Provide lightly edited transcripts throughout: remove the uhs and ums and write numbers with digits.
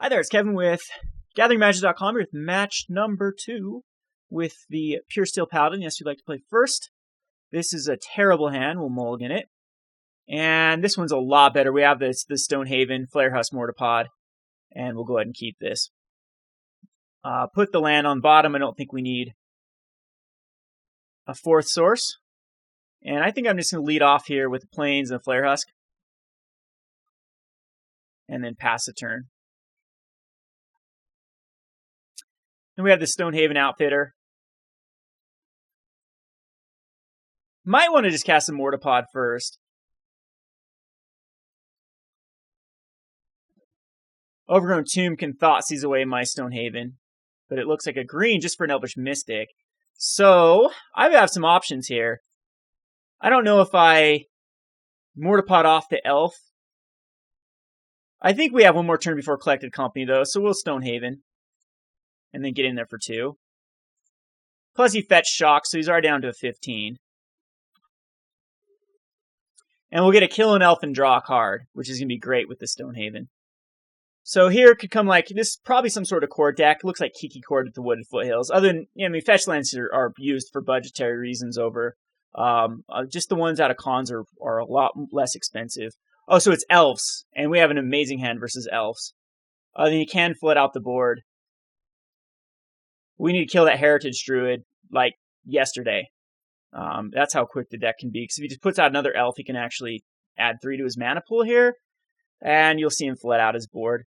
Hi there, it's Kevin with GatheringMagic.com here with match number 2 with the Puresteel Paladin. Yes, we'd like to play first. This is a terrible hand. We'll mulligan it. And this one's a lot better. We have the Stonehaven, Flayer Husk, Mortarpod, and we'll go ahead and keep this. Put the land on bottom. I don't think we need a fourth source. And I think I'm just going to lead off here with the Plains and the Flayer Husk. And then pass the turn. And we have the Stonehaven Outfitter. Might want to just cast a Mortarpod first. Overgrown Tomb can Thoughtseize away my Stonehaven. But it looks like a green just for an Elvish Mystic. So, I have some options here. I don't know if I Mortarpod off the Elf. I think we have one more turn before Collected Company, though, so we'll Stonehaven. And then get in there for 2. Plus he fetched Shock, so he's already down to a 15. And we'll get a kill an elf and draw a card, which is going to be great with the Stonehaven. So here could come like, this is probably some sort of core deck. It looks like Kiki Cord at the Wooded Foothills. Other than, I mean, fetch lands are used for budgetary reasons over. Just the ones out of cons are a lot less expensive. Oh, so it's Elves. And we have an amazing hand versus Elves. Then you can flood out the board. We need to kill that Heritage Druid, like, yesterday. That's how quick the deck can be. Because if he just puts out another Elf, he can actually add 3 to his mana pool here. And you'll see him flood out his board.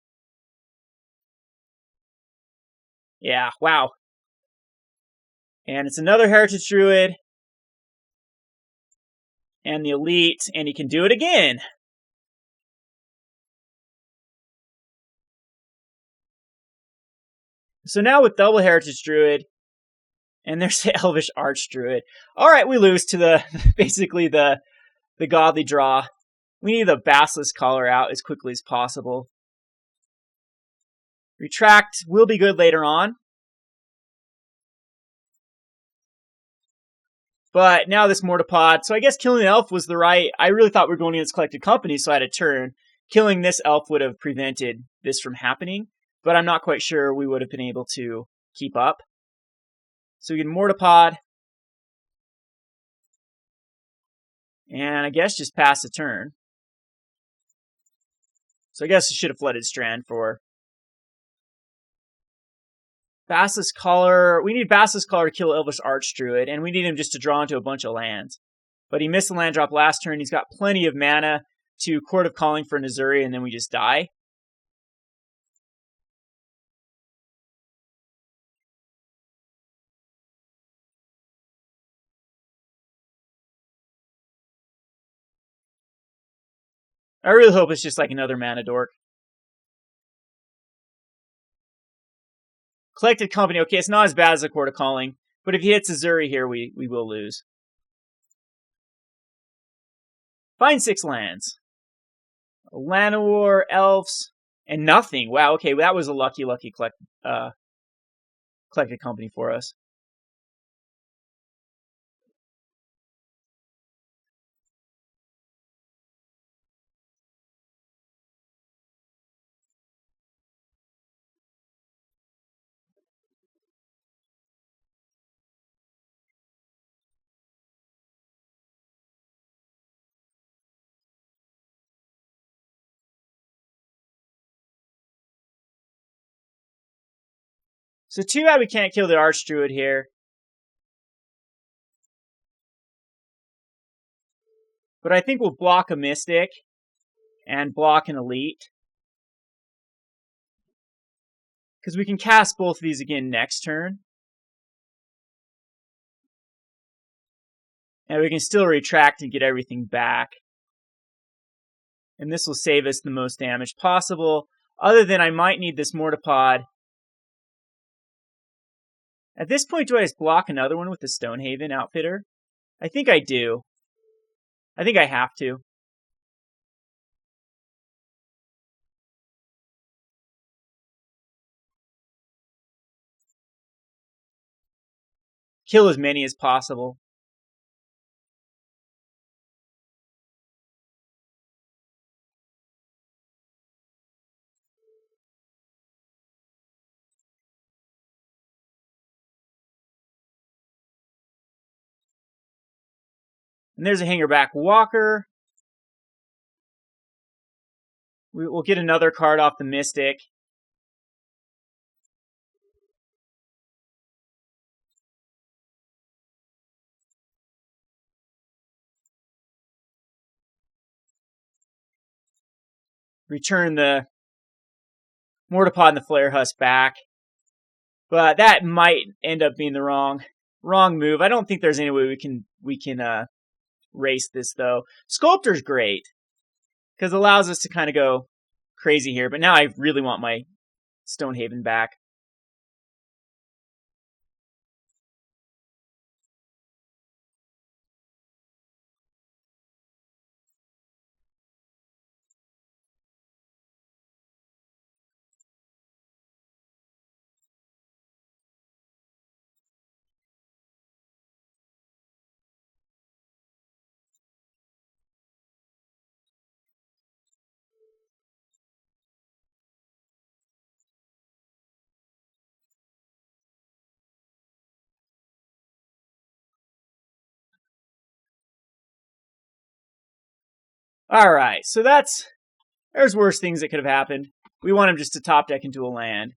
Yeah, wow. And it's another Heritage Druid. And the Elite, and he can do it again. So now with double Heritage Druid, and there's the Elvish Arch Druid. Alright, we lose to basically the godly draw. We need the Basilisk Collar out as quickly as possible. Retract will be good later on. But now this Mortarpod, so I guess killing the Elf was the right... I really thought we were going against Collected Company, so I had a turn. Killing this Elf would have prevented this from happening. But I'm not quite sure we would have been able to keep up. So we get Mortarpod. And I guess just pass the turn. So I guess I should have Flooded Strand for Basilisk Collar. We need Basilisk Collar to kill Elvish Archdruid, and we need him just to draw into a bunch of lands. But he missed the land drop last turn. He's got plenty of mana to Court of Calling for Nazuri, and then we just die. I really hope it's just like another mana dork. Collected Company. Okay, it's not as bad as the Court of Calling. But if he hits Azuri here, we will lose. Find 6 lands. Llanowar, Elves, and nothing. Wow, okay, that was a lucky Collected Company for us. So too bad we can't kill the Archdruid here. But I think we'll block a Mystic and block an Elite. Because we can cast both of these again next turn. And we can still retract and get everything back. And this will save us the most damage possible. Other than I might need this Mortarpod. At this point, do I just block another one with the Stonehaven Outfitter? I think I do. I think I have to. Kill as many as possible. And there's a Hangarback Walker. We'll get another card off the Mystic. Return the Mortarpod and the Flayer Husk back. But that might end up being the wrong move. I don't think there's any way we can race this though. Sculptor's great because it allows us to kind of go crazy here. But now I really want my Stonehaven back. Alright, so there's worse things that could have happened. We want him just to top deck into a land.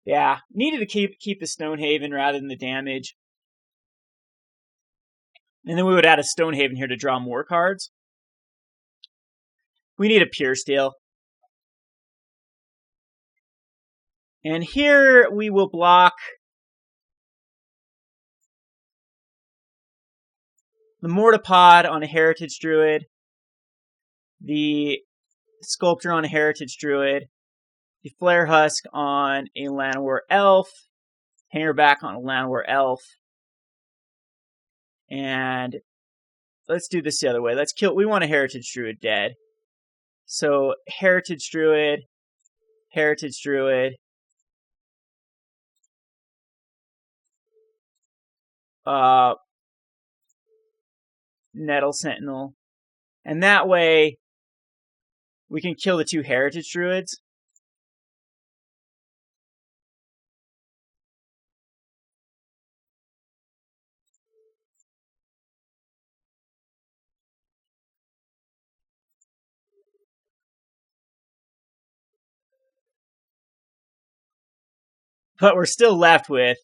Yeah, needed to keep the Stonehaven rather than the damage. And then we would add a Stonehaven here to draw more cards. We need a Puresteel. And here we will block the Mortarpod on a Heritage Druid, the Sculptor on a Heritage Druid, the Flayer Husk on a Llanowar Elf, Hangarback on a Llanowar Elf, and let's do this the other way. We want a Heritage Druid dead. So Heritage Druid, Heritage Druid, Nettle Sentinel. And that way, we can kill the two Heritage Druids. But we're still left with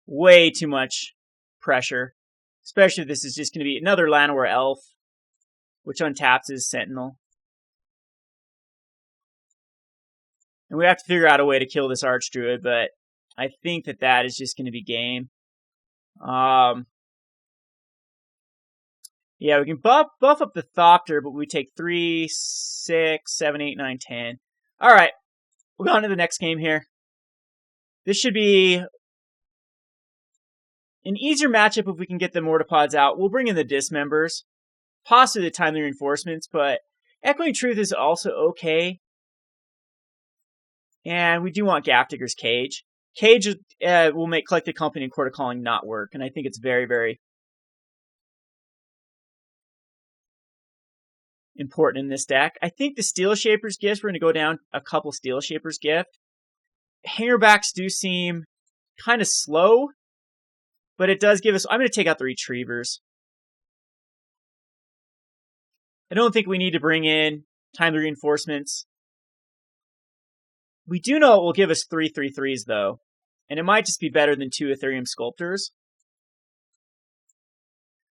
way too much pressure. Especially if this is just going to be another Llanowar Elf, which untaps his Sentinel. And we have to figure out a way to kill this Archdruid, but I think that is just going to be game. Yeah, we can buff up the Thopter, but we take 3, 6, 7, 8, 9, 10. Alright, we'll go on to the next game here. This should be an easier matchup if we can get the Mortarpods out. We'll bring in the Dismembers, possibly the Timely Reinforcements, but Echoing Truth is also okay. And we do want Grafdigger's Cage. Cage will make Collected Company and Court of Calling not work, and I think it's very, very important in this deck. I think the Steelshaper's Gifts, we're going to go down a couple Steelshaper's Gift. Hangarbacks do seem kind of slow, but it does give us... I'm going to take out the Retrievers. I don't think we need to bring in Timely Reinforcements. We do know it will give us 3 3/3s, though. And it might just be better than 2 Etherium Sculptors.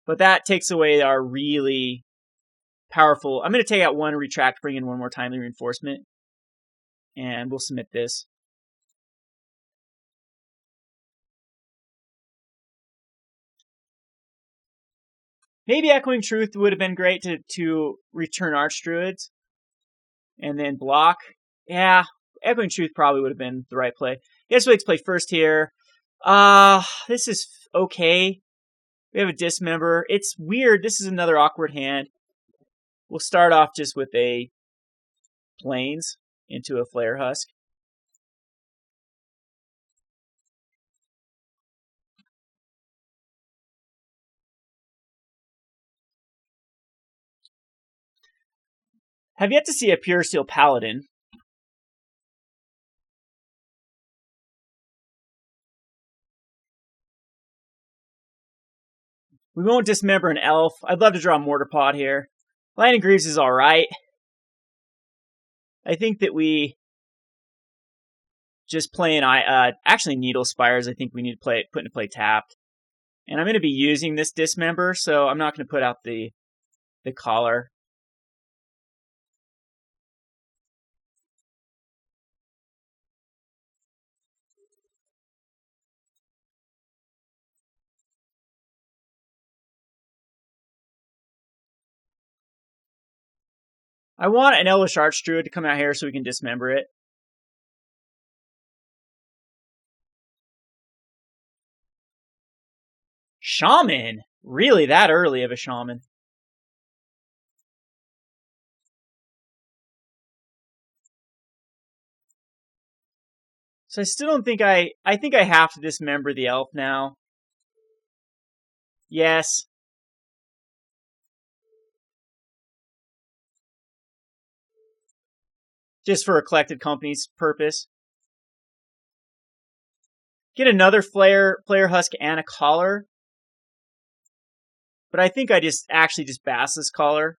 But that takes away our really powerful... I'm going to take out one Retract, bring in one more Timely Reinforcement. And we'll submit this. Maybe Echoing Truth would have been great to return Archdruids. And then block. Yeah, Echoing Truth probably would have been the right play. I guess we like to play first here. This is okay. We have a Dismember. It's weird. This is another awkward hand. We'll start off just with a Plains into a Flayer Husk. Have yet to see a Puresteel Paladin. We won't dismember an elf. I'd love to draw Mortarpod here. Lightning Greaves is alright. I think that we just play actually Needle Spires I think we need to put into play tapped. And I'm going to be using this Dismember, so I'm not going to put out the Collar. I want an Elvish Archdruid to come out here so we can Dismember it. Shaman? Really, that early of a Shaman? So I still don't think I think I have to Dismember the Elf now. Yes. Just for a collected company's purpose. Get another Flayer Husk and a Collar. But I think I just Basilisk Collar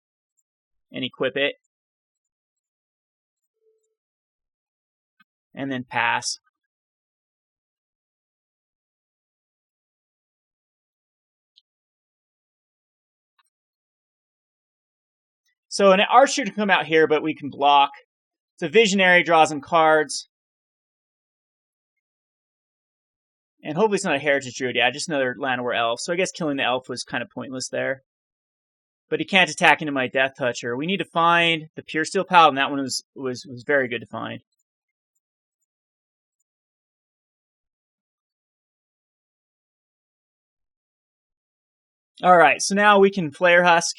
and equip it. And then pass. So an Archer can come out here, but we can block. It's a Visionary, draws some cards. And hopefully it's not a Heritage Druid. Yeah, just another Llanowar Elf. So I guess killing the Elf was kind of pointless there. But he can't attack into my Death Toucher. We need to find the Puresteel Paladin. That one was very good to find. Alright, so now we can Flayer Husk.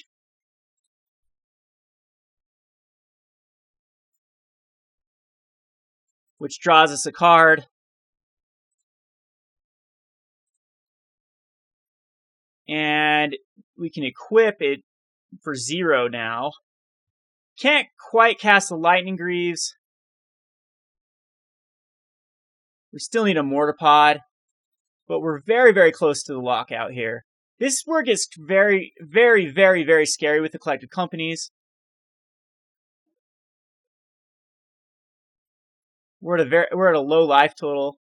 Which draws us a card. And we can equip it for 0 now. Can't quite cast the Lightning Greaves. We still need a Mortarpod. But we're very, very close to the lockout here. This word gets very, very, very, very scary with the collected companies. We're at a low life total.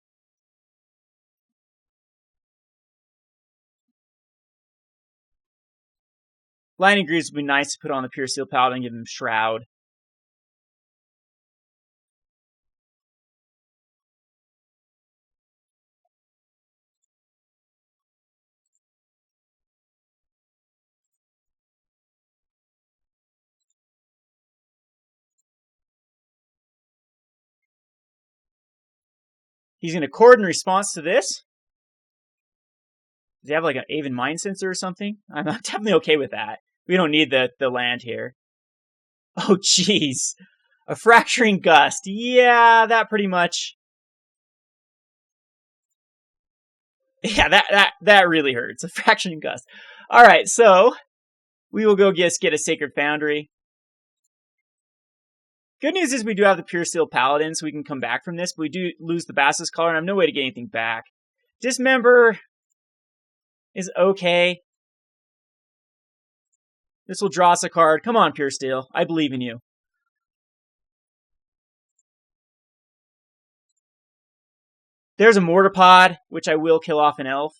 Lightning Greaves would be nice to put on the Puresteel Paladin and give him Shroud. He's going to Chord in response to this. Does he have like an Aven Mind Sensor or something? I'm definitely okay with that. We don't need the land here. Oh, jeez. A Fracturing Gust. Yeah, that pretty much... Yeah, that really hurts. A Fracturing Gust. Alright, so... we will go get a Sacred Foundry. Good news is we do have the Puresteel Paladin, so we can come back from this, but we do lose the Basilisk Collar, and I have no way to get anything back. Dismember is okay. This will draw us a card. Come on, Puresteel. I believe in you. There's a Mortarpod, which I will kill off an Elf.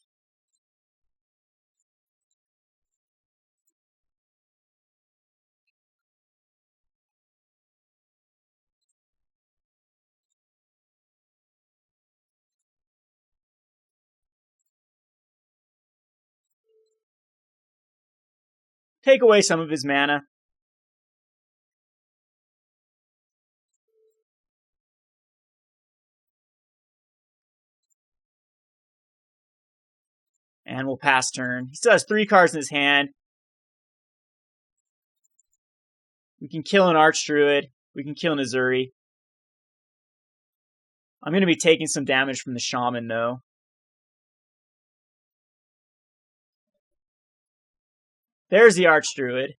Take away some of his mana. And we'll pass turn. He still has 3 cards in his hand. We can kill an Archdruid. We can kill an Azuri. I'm going to be taking some damage from the Shaman, though. There's the Archdruid.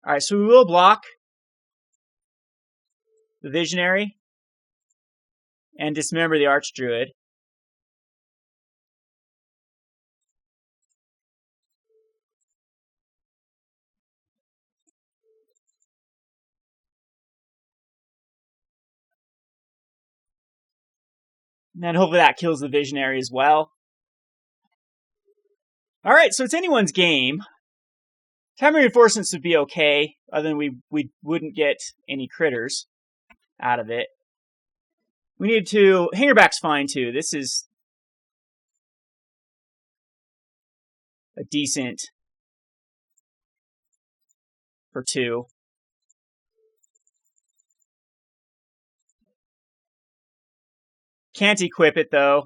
Alright, so we will block the Visionary and Dismember the Archdruid. And then hopefully that kills the Visionary as well. Alright, so it's anyone's game. Time Reinforcements would be okay, other than we wouldn't get any critters out of it. We need to... Hangarback's fine too. This is a decent for 2. Can't equip it, though.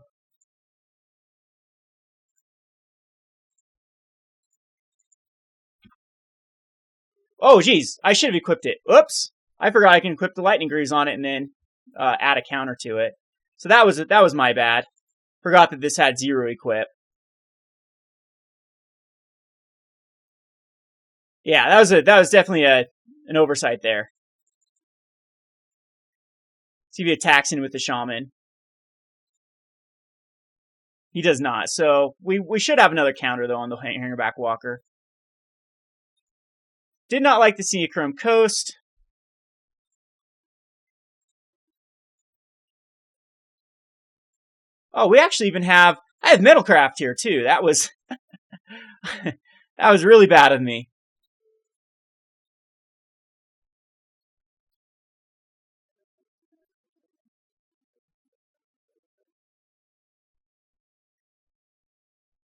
Oh, geez. I should have equipped it. Oops. I forgot I can equip the Lightning Greaves on it and then add a counter to it. So that was my bad. Forgot that this had 0 equip. Yeah, that was definitely an oversight there. See if he attacks in with the Shaman. He does not. So we should have another counter, though, on the Hangarback Walker. Did not like the Seachrome Coast. Oh, we actually even have... I have Metalcraft here, too. That was... that was really bad of me.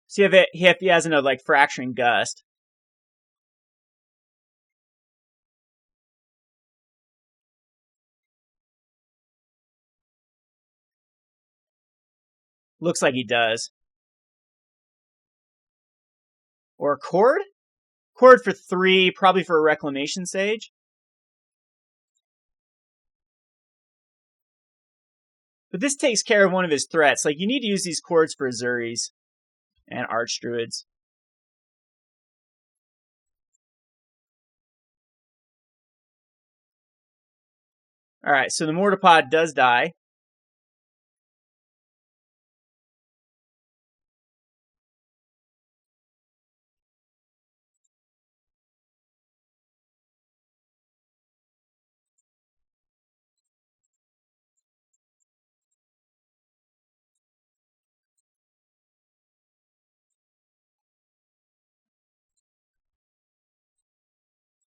See if he has another, like, Fracturing Gust. Looks like he does. Or a Cord? Cord for 3, probably for a Reclamation Sage. But this takes care of one of his threats. Like, you need to use these Cords for Azuris and Archdruids. Alright, so the Mortarpod does die.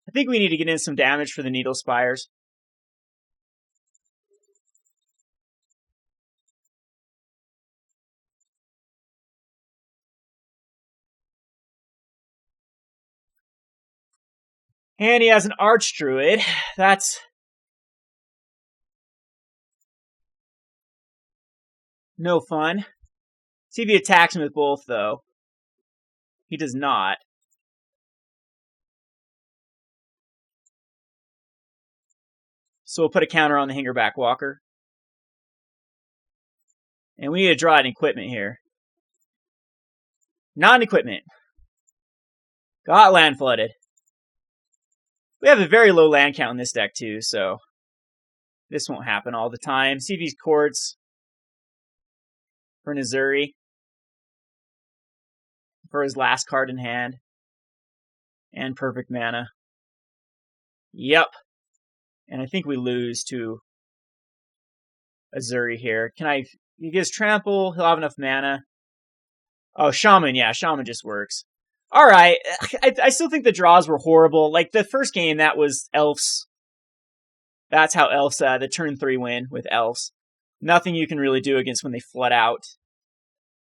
I think we need to get in some damage for the Needle Spires. And he has an Archdruid. That's no fun. See if he attacks him with both, though. He does not. So we'll put a counter on the Hangarback Walker. And we need to draw an equipment here. Non-equipment. Got land flooded. We have a very low land count in this deck, too, so this won't happen all the time. See these Cords for Nazuri for his last card in hand. And perfect mana. Yep. And I think we lose to Azuri here. He gets Trample, he'll have enough mana. Oh, Shaman, yeah, Shaman just works. Alright, I still think the draws were horrible. Like, the first game, that was Elves. That's how Elves, the turn 3 win with Elves. Nothing you can really do against when they flood out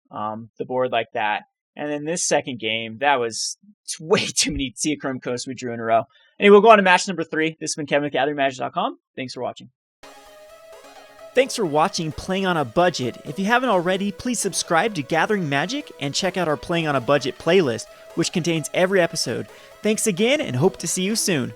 the board like that. And then this second game, that was way too many Seachrome Coast we drew in a row. Anyway, we'll go on to match number 3. This has been Kevin with GatheringMagic.com. Thanks for watching. Thanks for watching Playing on a Budget. If you haven't already, please subscribe to Gathering Magic and check out our Playing on a Budget playlist, which contains every episode. Thanks again and hope to see you soon.